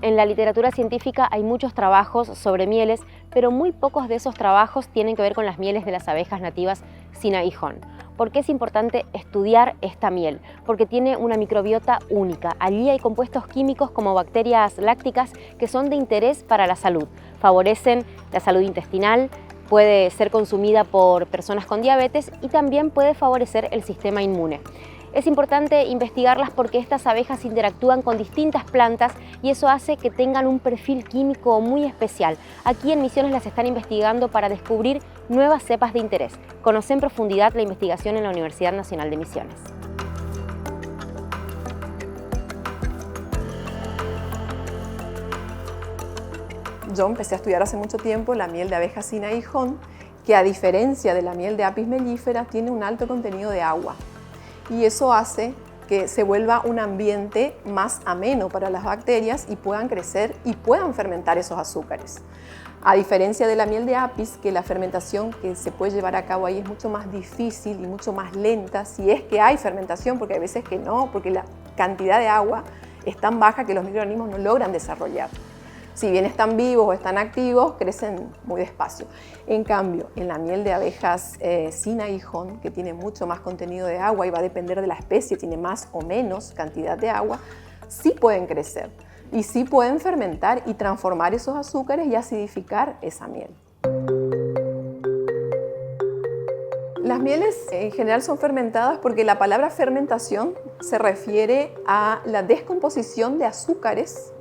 En la literatura científica hay muchos trabajos sobre mieles, pero muy pocos de esos trabajos tienen que ver con las mieles de las abejas nativas sin aguijón. ¿Por qué es importante estudiar esta miel? Porque tiene una microbiota única. Allí hay compuestos químicos como bacterias lácticas que son de interés para la salud. Favorecen la salud intestinal, puede ser consumida por personas con diabetes y también puede favorecer el sistema inmune. Es importante investigarlas porque estas abejas interactúan con distintas plantas y eso hace que tengan un perfil químico muy especial. Aquí en Misiones las están investigando para descubrir nuevas cepas de interés. Conoce en profundidad la investigación en la Universidad Nacional de Misiones. Yo empecé a estudiar hace mucho tiempo la miel de abeja sin aguijón, que a diferencia de la miel de Apis mellifera tiene un alto contenido de agua. Y eso hace que se vuelva un ambiente más ameno para las bacterias y puedan crecer y puedan fermentar esos azúcares. A diferencia de la miel de apis, que la fermentación que se puede llevar a cabo ahí es mucho más difícil y mucho más lenta, si es que hay fermentación, porque hay veces que no, porque la cantidad de agua es tan baja que los microorganismos no logran desarrollar. Si bien están vivos o están activos, crecen muy despacio. En cambio, en la miel de abejas sin aguijón, que tiene mucho más contenido de agua y va a depender de la especie, tiene más o menos cantidad de agua, sí pueden crecer y sí pueden fermentar y transformar esos azúcares y acidificar esa miel. Las mieles en general son fermentadas porque la palabra fermentación se refiere a la descomposición de azúcares.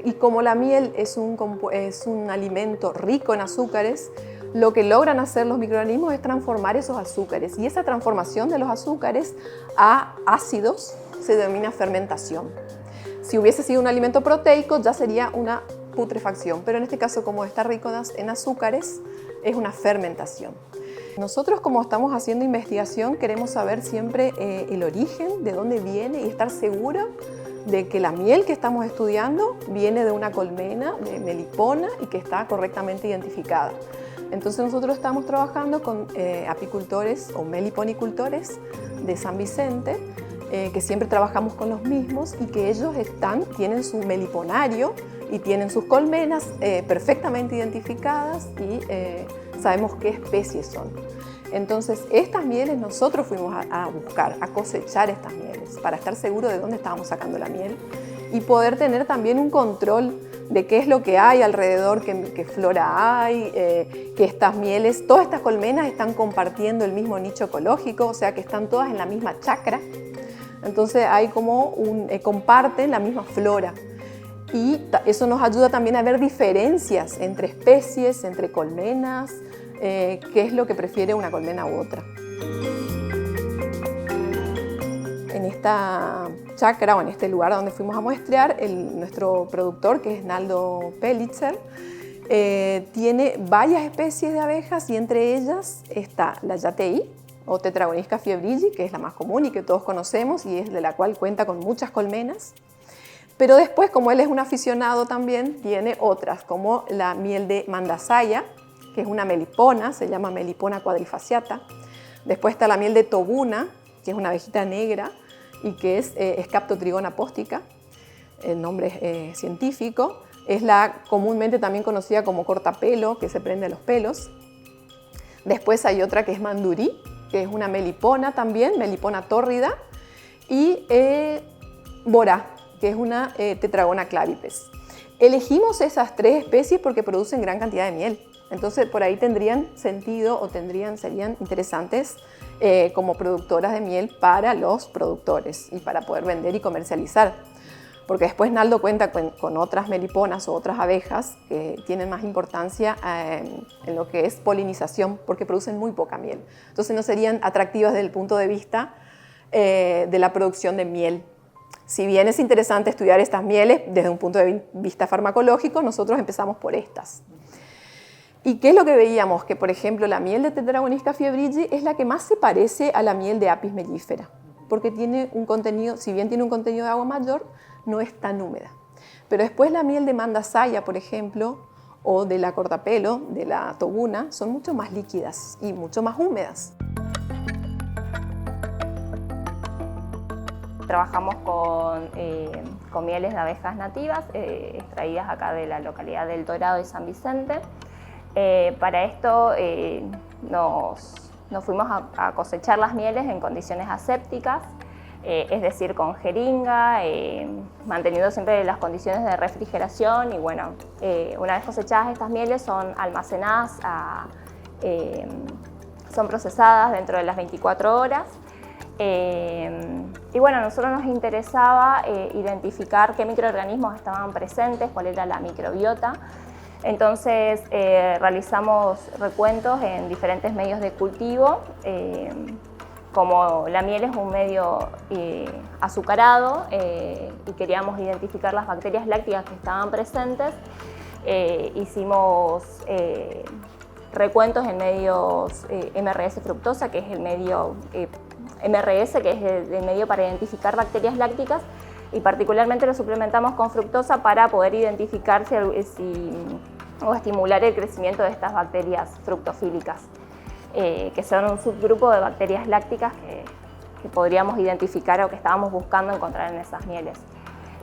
Y como la miel es un alimento rico en azúcares, lo que logran hacer los microorganismos es transformar esos azúcares. Y esa transformación de los azúcares a ácidos se denomina fermentación. Si hubiese sido un alimento proteico, ya sería una putrefacción. Pero en este caso, como está rico en azúcares, es una fermentación. Nosotros, como estamos haciendo investigación, queremos saber siempre el origen, de dónde viene y estar seguros de que la miel que estamos estudiando viene de una colmena de melipona y que está correctamente identificada. Entonces nosotros estamos trabajando con apicultores o meliponicultores de San Vicente, que siempre trabajamos con los mismos y que ellos tienen su meliponario y tienen sus colmenas perfectamente identificadas y sabemos qué especies son. Entonces, estas mieles nosotros fuimos a buscar, a cosechar estas mieles para estar seguros de dónde estábamos sacando la miel y poder tener también un control de qué es lo que hay alrededor, qué flora hay, que estas mieles, todas estas colmenas están compartiendo el mismo nicho ecológico, o sea que están todas en la misma chacra. Entonces, hay como comparten la misma flora. Y eso nos ayuda también a ver diferencias entre especies, entre colmenas, qué es lo que prefiere una colmena u otra. En esta chacra o en este lugar donde fuimos a muestrear, nuestro productor, que es Naldo Pelitzer, tiene varias especies de abejas y entre ellas está la Yateí o Tetragonisca fiebrili, que es la más común y que todos conocemos y es de la cual cuenta con muchas colmenas. Pero después, como él es un aficionado también, tiene otras, como la miel de Mandasaya, que es una melipona, se llama Melipona quadrifaciata. Después está la miel de Tobuna, que es una abejita negra y que es Scaptotrigona postica, el nombre científico. Es la comúnmente también conocida como cortapelo, que se prende a los pelos. Después hay otra que es Mandurí, que es una melipona también, Melipona tórrida. Y Borá, que es una Tetragona clavipes. Elegimos esas tres especies porque producen gran cantidad de miel. Entonces, por ahí tendrían sentido o serían interesantes como productoras de miel para los productores y para poder vender y comercializar. Porque después Naldo cuenta con otras meliponas o otras abejas que tienen más importancia en lo que es polinización porque producen muy poca miel. Entonces no serían atractivas desde el punto de vista de la producción de miel. Si bien es interesante estudiar estas mieles desde un punto de vista farmacológico, nosotros empezamos por estas. ¿Y qué es lo que veíamos? Que, por ejemplo, la miel de Tetragonisca fiebrili es la que más se parece a la miel de Apis mellifera, porque tiene un contenido, si bien tiene un contenido de agua mayor, no es tan húmeda. Pero después la miel de Mandasaya, por ejemplo, o de la cortapelo, de la Tobuna, son mucho más líquidas y mucho más húmedas. trabajamos con mieles de abejas nativas, extraídas acá de la localidad del Dorado y San Vicente. Para esto nos fuimos a cosechar las mieles en condiciones asépticas, es decir, con jeringa, manteniendo siempre las condiciones de refrigeración y bueno, una vez cosechadas estas mieles son almacenadas, son procesadas dentro de las 24 horas. Y bueno, a nosotros nos interesaba identificar qué microorganismos estaban presentes, cuál era la microbiota. Entonces realizamos recuentos en diferentes medios de cultivo. Como la miel es un medio azucarado y queríamos identificar las bacterias lácticas que estaban presentes, hicimos recuentos en medios MRS fructosa, que es el medio MRS, que es el medio para identificar bacterias lácticas, y particularmente lo suplementamos con fructosa para poder identificar o estimular el crecimiento de estas bacterias fructofílicas, que son un subgrupo de bacterias lácticas que podríamos identificar o que estábamos buscando encontrar en esas mieles.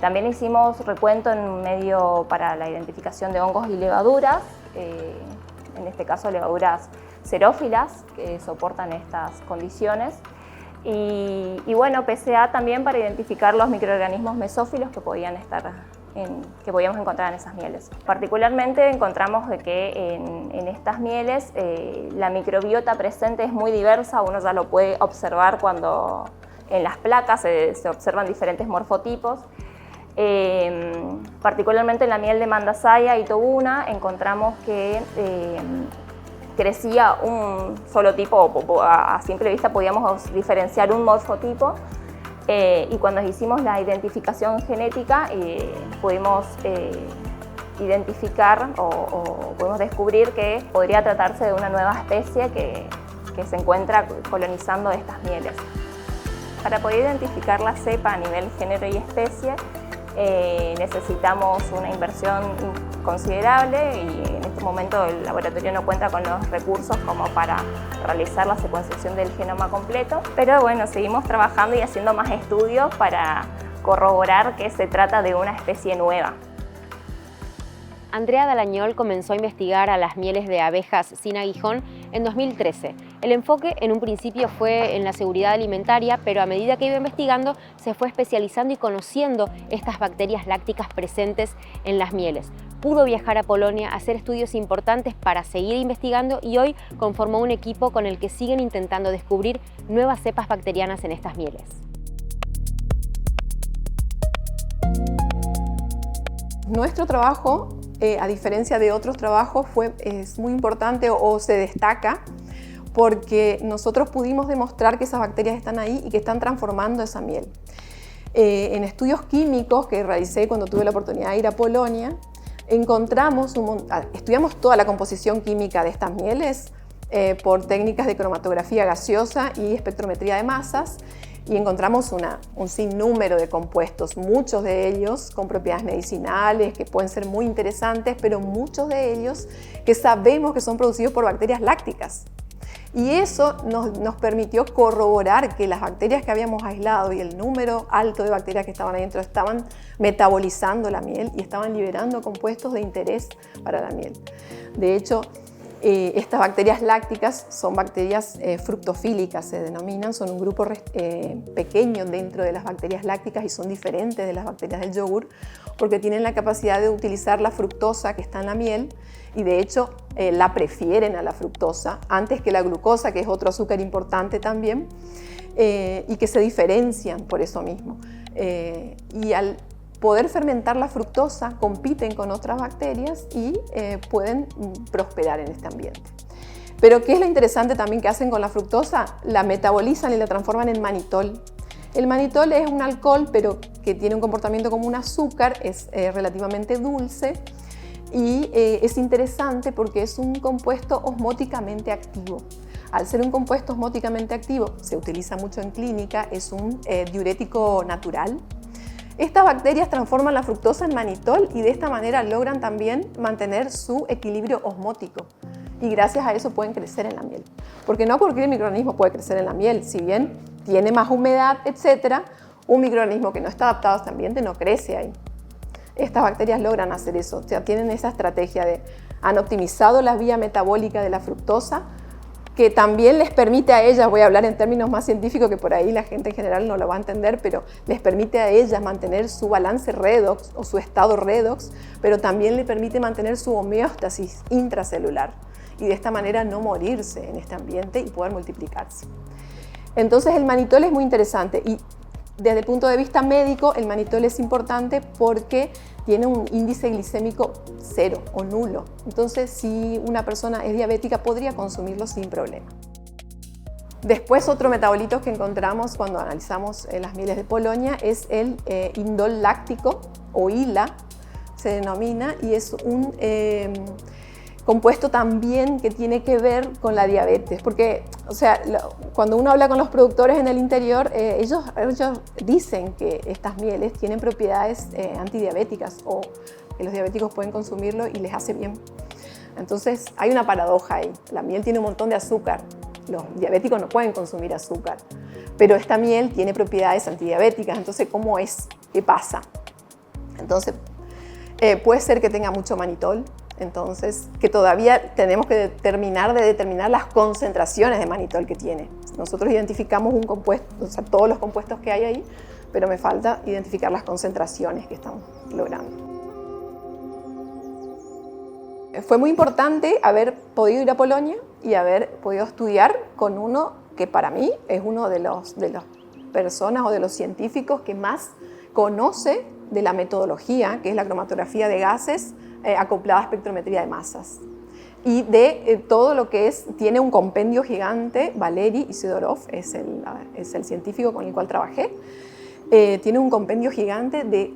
También hicimos recuento en un medio para la identificación de hongos y levaduras, en este caso levaduras xerófilas que soportan estas condiciones. Y bueno, PCA también para identificar los microorganismos mesófilos que podíamos encontrar en esas mieles. Particularmente encontramos de que en estas mieles la microbiota presente es muy diversa, uno ya lo puede observar cuando en las placas se observan diferentes morfotipos. Particularmente en la miel de Mandasaya y Tobuna encontramos que crecía un solo tipo, a simple vista podíamos diferenciar un morfotipo, y cuando hicimos la identificación genética pudimos identificar o pudimos descubrir que podría tratarse de una nueva especie que se encuentra colonizando estas mieles. Para poder identificar la cepa a nivel género y especie necesitamos una inversión considerable y en este momento el laboratorio no cuenta con los recursos como para realizar la secuenciación del genoma completo, pero bueno, seguimos trabajando y haciendo más estudios para corroborar que se trata de una especie nueva. Andrea Dalañol comenzó a investigar a las mieles de abejas sin aguijón en 2013. El enfoque en un principio fue en la seguridad alimentaria, pero a medida que iba investigando se fue especializando y conociendo estas bacterias lácticas presentes en las mieles. Pudo viajar a Polonia, hacer estudios importantes para seguir investigando y hoy conformó un equipo con el que siguen intentando descubrir nuevas cepas bacterianas en estas mieles. Nuestro trabajo, a diferencia de otros trabajos, es muy importante o se destaca porque nosotros pudimos demostrar que esas bacterias están ahí y que están transformando esa miel. En estudios químicos que realicé cuando tuve la oportunidad de ir a Polonia, estudiamos toda la composición química de estas mieles por técnicas de cromatografía gaseosa y espectrometría de masas, y encontramos un sinnúmero de compuestos, muchos de ellos con propiedades medicinales que pueden ser muy interesantes, pero muchos de ellos que sabemos que son producidos por bacterias lácticas. Y eso nos permitió corroborar que las bacterias que habíamos aislado y el número alto de bacterias que estaban adentro estaban metabolizando la miel y estaban liberando compuestos de interés para la miel. De hecho, estas bacterias lácticas son bacterias fructofílicas, se denominan, son un grupo pequeño dentro de las bacterias lácticas y son diferentes de las bacterias del yogur porque tienen la capacidad de utilizar la fructosa que está en la miel y de hecho la prefieren a la fructosa antes que la glucosa, que es otro azúcar importante también, y que se diferencian por eso mismo. Y al poder fermentar la fructosa compiten con otras bacterias y pueden prosperar en este ambiente. Pero ¿qué es lo interesante también que hacen con la fructosa? La metabolizan y la transforman en manitol. El manitol es un alcohol, pero que tiene un comportamiento como un azúcar, es relativamente dulce y es interesante porque es un compuesto osmóticamente activo. Al ser un compuesto osmóticamente activo, se utiliza mucho en clínica, es un diurético natural. Estas bacterias transforman la fructosa en manitol y de esta manera logran también mantener su equilibrio osmótico y gracias a eso pueden crecer en la miel. Porque no cualquier microorganismo puede crecer en la miel, si bien tiene más humedad, etc., Un microorganismo que no está adaptado a este ambiente no crece ahí. Estas bacterias logran hacer eso, o sea, tienen esa estrategia han optimizado la vía metabólica de la fructosa, que también les permite a ellas, voy a hablar en términos más científicos que por ahí la gente en general no lo va a entender, pero les permite a ellas mantener su balance redox o su estado redox, pero también le permite mantener su homeostasis intracelular y de esta manera no morirse en este ambiente y poder multiplicarse. Entonces el manitol es muy interesante y desde el punto de vista médico el manitol es importante porque tiene un índice glicémico 0 o nulo. Entonces, si una persona es diabética, podría consumirlo sin problema. Después, otro metabolito que encontramos cuando analizamos las mieles de Polonia es el indol láctico, o ILA, se denomina, y es un compuesto también que tiene que ver con la diabetes, porque, o sea, cuando uno habla con los productores en el interior, ellos dicen que estas mieles tienen propiedades antidiabéticas o que los diabéticos pueden consumirlo y les hace bien. Entonces, hay una paradoja ahí. La miel tiene un montón de azúcar. Los diabéticos no pueden consumir azúcar, pero esta miel tiene propiedades antidiabéticas. Entonces, ¿cómo es? ¿Qué pasa? Entonces, puede ser que tenga mucho manitol. Entonces, que todavía tenemos que determinar las concentraciones de manitol que tiene. Nosotros identificamos un compuesto, o sea, todos los compuestos que hay ahí, pero me falta identificar las concentraciones que estamos logrando. Fue muy importante haber podido ir a Polonia y haber podido estudiar con uno que para mí es uno de las personas o de los científicos que más conoce de la metodología, que es la cromatografía de gases, acoplada a espectrometría de masas. Y de todo lo que tiene un compendio gigante, Valery Isidorov es el científico con el cual trabajé, tiene un compendio gigante de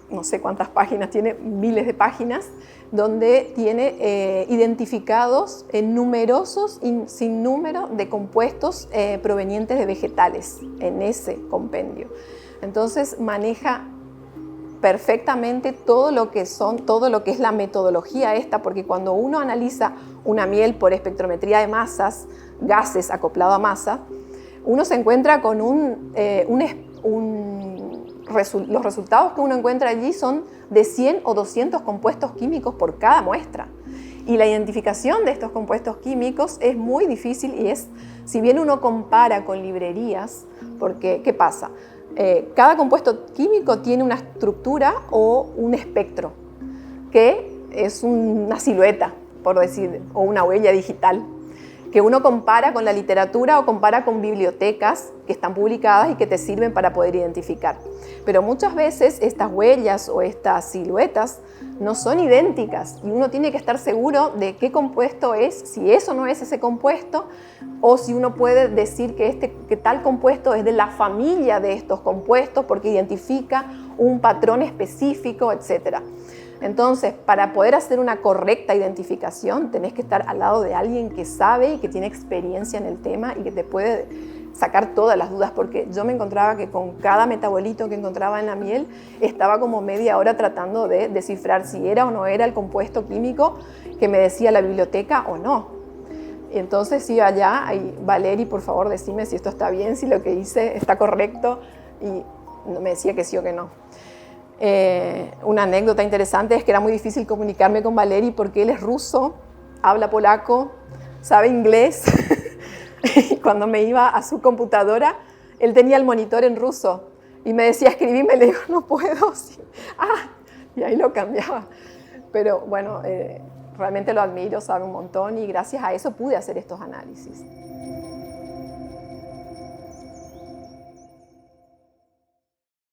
no sé cuántas páginas, tiene miles de páginas, donde tiene identificados numerosos sin número de compuestos provenientes de vegetales en ese compendio. Entonces maneja perfectamente todo lo que es la metodología esta, porque cuando uno analiza una miel por espectrometría de masas, gases acoplado a masa, uno se encuentra con los resultados que uno encuentra allí son de 100 o 200 compuestos químicos por cada muestra. Y la identificación de estos compuestos químicos es muy difícil y si bien uno compara con librerías, porque ¿qué pasa? Cada compuesto químico tiene una estructura o un espectro, que es una silueta, por decir, o una huella digital, que uno compara con la literatura o compara con bibliotecas que están publicadas y que te sirven para poder identificar. Pero muchas veces estas huellas o estas siluetas no son idénticas y uno tiene que estar seguro de qué compuesto es, si eso no es ese compuesto, o si uno puede decir que tal compuesto es de la familia de estos compuestos porque identifica un patrón específico, etc. Entonces, para poder hacer una correcta identificación, tenés que estar al lado de alguien que sabe y que tiene experiencia en el tema y que te puede sacar todas las dudas, porque yo me encontraba que con cada metabolito que encontraba en la miel estaba como media hora tratando de descifrar si era o no era el compuesto químico que me decía la biblioteca o no. Entonces iba allá y Valery, por favor, decime si esto está bien, si lo que hice está correcto, y me decía que sí o que no. Una anécdota interesante es que era muy difícil comunicarme con Valery porque él es ruso, habla polaco, sabe inglés. Y cuando me iba a su computadora, él tenía el monitor en ruso y me decía, escribime, le digo, no puedo. Sí. Y ahí lo cambiaba. Pero bueno, realmente lo admiro, sabe un montón y gracias a eso pude hacer estos análisis.